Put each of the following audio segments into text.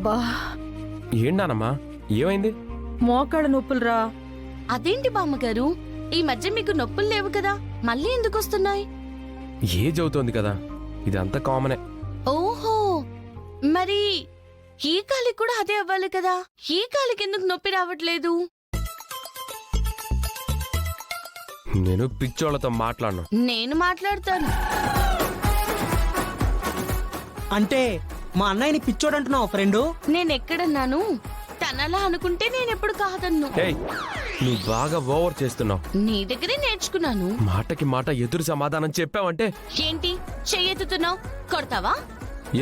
అబ్బా ఏంటానమ్మా ఏమైంది? మోకాళ్ళ నొప్పులురా. అదేంటి బామ్మగారు, ఈ మధ్య మీకు నొప్పులు లేవు కదా, మళ్ళీ ఎందుకు వస్తున్నాయి? ఏజ్ అవుతోంది కదా, ఇదంతా కామనే. ఓహో, మరి ఈ కాలికి కూడా అదే అవ్వాలి కదా, ఈ కాలికి ఎందుకు నొప్పి రావట్లేదు? నేను పిచ్చోళ్లతో మాట్లాడను. నేను మాట్లాడతాను. అంటే మా అన్నయ్యని పిచ్చోడంటున్నావు ఫ్రెండు? నేనెక్కడన్నాను? తనలా అనుకుంటే నేనెప్పుడు కాదన్ను. ఏయ్, నువ్వు బాగా ఓవర్ చేస్తున్నావు. నీ దగ్గరే నేర్చుకున్నాను. మాటకి మాట ఎదురు సమాధానం చెప్పావంటే ఏంటి చెయ్యెత్తుతున్నావు? కొడతావా?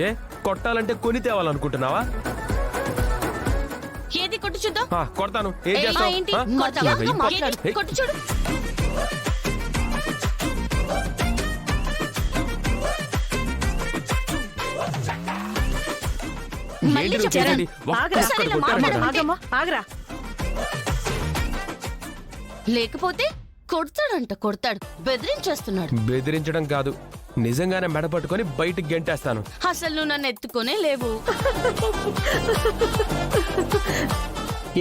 ఏ కొట్టాలంటే కొని తేవాలనుకుంటున్నావా? ఏది కొట్టు చూద్దాం. కొడతాను. ఏం ఏంటి చేస్తావు? కొడతావా? మాట్లాడు. ఏది? కొట్టు చూడు. మళ్ళీ ఏంటి నువ్వు చెప్పాను. చేసేది? ఆగరా, ఒక్కసారి ఇలా కొట్టాను కదా. ఆగమ్మా, ఆగరా. లేకపోతే కొడతాడు, బెదిరించేస్తున్నాడు. బెదిరించడం కాదు, నిజంగానే మెడ పట్టుకొని బయటికి గెంటేస్తాను. అసలు నువ్వు నన్ను ఎత్తుకోనే లేవు.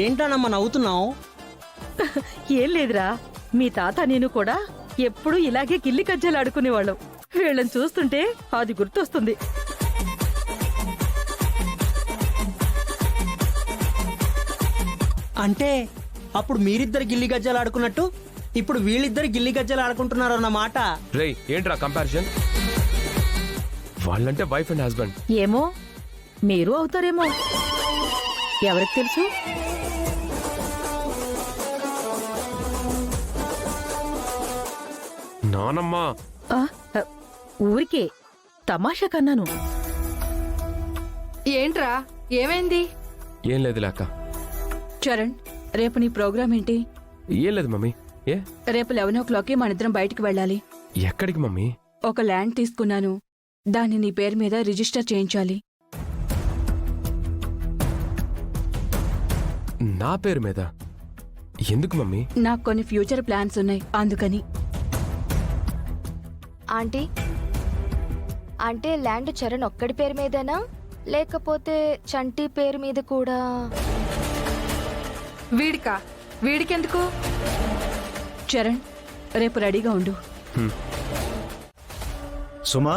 ఏంటనమ్మా నవ్వుతున్నావు? ఏం లేదురా, మీ తాత నేను కూడా ఎప్పుడూ ఇలాగే గిల్లి కజ్జాలు ఆడుకునేవాళ్ళం. వీళ్ళని చూస్తుంటే అది గుర్తొస్తుంది. అంటే అప్పుడు మీరిద్దరు గిల్లి గజ్జలు ఆడుకున్నట్టు ఇప్పుడు వీళ్ళిద్దరు గిల్లి గజ్జలు ఆడుకుంటున్నారు అన్నమాట. రేయ్, ఏంట్రా కంపారిజన్? వాళ్ళంటే వైఫ్ అండ్ హస్బెండ్. ఏమో, మీరు అవుతారేమో, ఎవరికి తెలుసు? నానమ్మా, ఆ, ఆ, ఊరికే తమాషా కన్నాను. ఏంట్రా, ఏమైంది? ఏం లేదు లేక. చరణ్, రేపు నీ ప్రోగ్రామ్ ఏంటి? ఏం లేదు మమ్మీ. ఏ రేపు 11:00కి మనిద్దరం బయటికి వెళ్ళాలి. ఎక్కడికి మమ్మీ? ఒక ల్యాండ్ తీసుకున్నాను, దాన్ని నీ పేరు మీద రిజిస్టర్ చేయించాలి. నా పేరు మీద? ఎందుకు మమ్మీ? నాకు కొన్ని ఫ్యూచర్ ప్లాన్స్ ఉన్నాయి, అందుకని. ఆంటీ, అంటే ల్యాండ్ చరణ్ ఒక్కడి పేరు మీదేనా, లేకపోతే చంటి పేరు మీద కూడా? వీడికెందుకు? చరణ్, రేపు రెడీగా ఉండు. సుమా,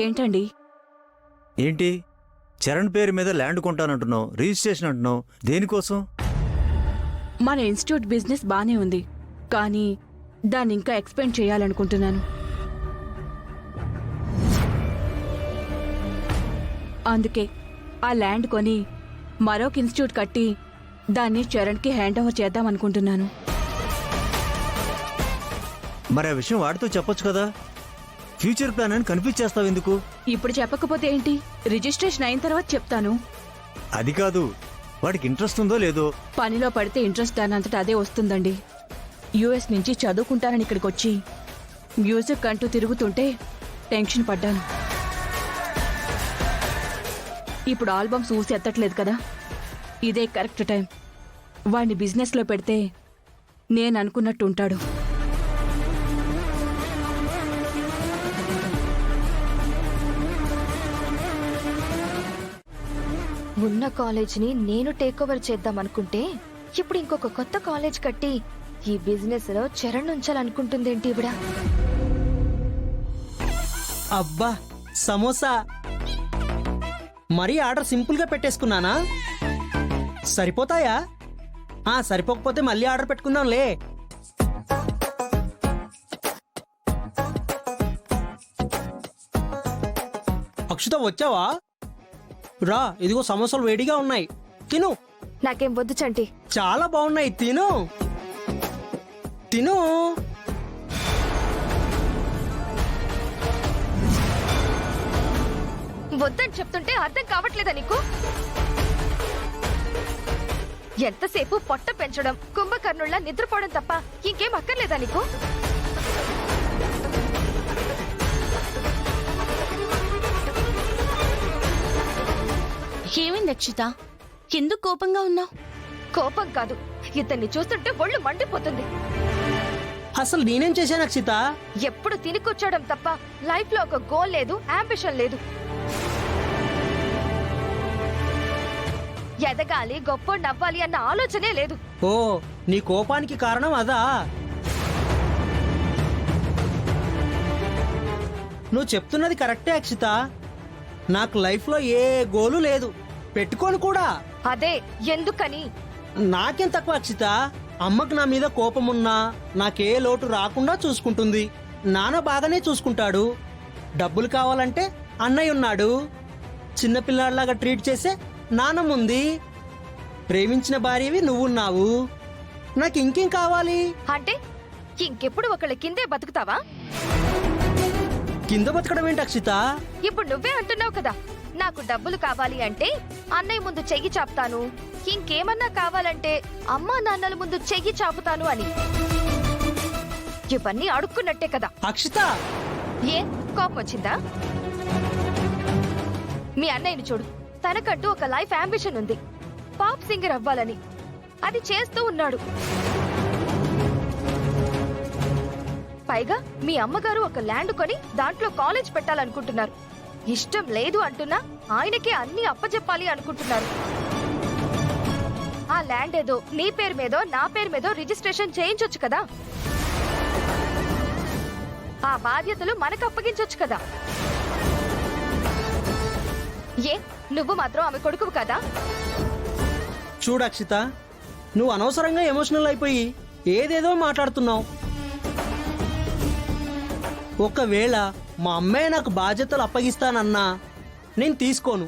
ఏంటండి? ఏంటి చరణ్ పేరు మీద ల్యాండ్ కొంటానంటున్నావు, రిజిస్ట్రేషన్ అంటున్నావు, దేనికోసం? మన ఇన్స్టిట్యూట్ బిజినెస్ బానే ఉంది, కానీ దాన్ని ఇంకా ఎక్స్పెండ్ చేయాలనుకుంటున్నాను. అందుకే ఆ ల్యాండ్ కొని మరొక ఇన్స్టిట్యూట్ కట్టి దాన్ని చరణ్కి హ్యాండ్ ఓవర్ చేద్దాం అనుకుంటున్నాను. మరి ఆ విషయం వాడితో చెప్పొచ్చు కదా. ఫ్యూచర్ ప్లాన్ అని కనిపించేస్తావు ఎందుకు? ఇప్పుడు చెప్పకపోతే ఏంటి, రిజిస్ట్రేషన్ అయిన తర్వాత చెప్తాను. అది కాదు, వాడికి ఇంట్రెస్ట్ ఉందో లేదో. పనిలో పడితే ఇంట్రెస్ట్ దానంతట అదే వస్తుందండి. యుఎస్ నుంచి చదువుకుంటానని ఇక్కడికి వచ్చి మ్యూజిక్ అంటూ తిరుగుతుంటే టెన్షన్ పడ్డాను. ఇప్పుడు ఆల్బమ్స్ ఊసి ఎత్తట్లేదు కదా, ఇదే కరెక్ట్ టైం. వాడిని బిజినెస్లో పెడితే నేను అనుకున్నట్టు ఉంటాడు. ఉన్న కాలేజ్ని నేను టేక్ ఓవర్ చేద్దాం అనుకుంటే ఇప్పుడు ఇంకొక కొత్త కాలేజ్ కట్టి ఈ బిజినెస్ లో చరణ్ ఉంచాలనుకుంటుందేంటి ఇవిడ? అబ్బా సమోసా, మరీ ఆర్డర్ సింపుల్ గా పెట్టేసుకున్నానా? సరిపోతాయా? సరిపోకపోతే మళ్ళీ ఆర్డర్ పెట్టుకుందాంలే. అక్షిత, వచ్చావా? రా, ఇదిగో సమోసాలు వేడిగా ఉన్నాయి, తిను. నాకేం వద్దు చంటి. చాలా బాగున్నాయి, తిను తిను. వద్దని చెప్తుంటే అర్థం కావట్లేదా నీకు? ఎంతసేపు పొట్ట పెంచడం, కుంభకర్ణుల్లా నిద్రపోవడం తప్ప ఇంకేం అక్కర్లేదా నీకు? ఏమైంది అక్షిత, ఎందుకు కోపంగా ఉన్నావు? కోపం కాదు, ఇతన్ని చూస్తుంటే ఒళ్ళు మండిపోతుంది. అసలు నేనేం చేశాను అక్షిత? ఎప్పుడు తిని కూర్చోవడం తప్ప లైఫ్ లో ఒక గోల్ లేదు, అంబిషన్ లేదు. ఎదగాలి గొప్ప నవ్వాలి అన్న ఆలోచనే లేదు. ఓ నీ కోపానికి కారణం అదా? నువ్వు చెప్తున్నది కరెక్టే అక్షిత. నాకు లైఫ్లో ఏ గోలు లేదు, పెట్టుకోను కూడా. అదే ఎందుకని? నాకేం తక్కువ అక్షిత. అమ్మకు నా మీద కోపం ఉన్నా నాకే లోటు రాకుండా చూసుకుంటుంది. నాన్న బాగానే చూసుకుంటాడు. డబ్బులు కావాలంటే అన్నయ్య ఉన్నాడు. చిన్నపిల్లాడిలాగా ట్రీట్ చేసే నాన్నముంది. ప్రేమించిన భార్యవి నువ్వున్నావు. నాకు ఇంకేం కావాలి? అంటే ఇంకెప్పుడు ఒకళ్ళ కిందే బతుకుతావా? కింద బతకడం ఏంటి అక్షిత? ఇప్పుడు నువ్వే అంటున్నావు కదా, నాకు డబ్బులు కావాలి అంటే అన్నయ్య ముందు చెయ్యి చాపుతాను, ఇంకేమన్నా కావాలంటే అమ్మా నాన్నల ముందు చెయ్యి చాపుతాను అని. ఇవన్నీ అడుక్కున్నట్టే కదా. అక్షిత ఏ కోపం వచ్చిందా? మీ అన్నయ్యని చూడు, తనకంటూ ఒక లైఫ్ అంబిషన్ ఉంది, పాప్ సింగర్ అవ్వాలని. అది చేస్తూ ఉన్నాడు. పైగా మీ అమ్మగారు ఒక ల్యాండ్ కొని దాంట్లో కాలేజ్ పెట్టాలనుకుంటున్నారు. ఇష్టం లేదు అంటున్నా ఆయనకే అన్ని అప్పచెప్పాలి అనుకుంటున్నారు. ఆ ల్యాండ్ ఏదో నీ పేరు మీదో నా పేరు మీదో రిజిస్ట్రేషన్ చేయించొచ్చు కదా. ఆ బాధ్యతలు మనకు అప్పగించొచ్చు కదా. ఏ నువ్వు మాత్రం ఆమె కొడుకువు కదా? చూడు అక్షిత, నువ్వు అనవసరంగా ఎమోషనల్ అయిపోయి ఏదేదో మాట్లాడుతున్నావు. ఒకవేళ మా అమ్మాయి నాకు బాధ్యతలు అప్పగిస్తానన్నా నేను తీసుకోను.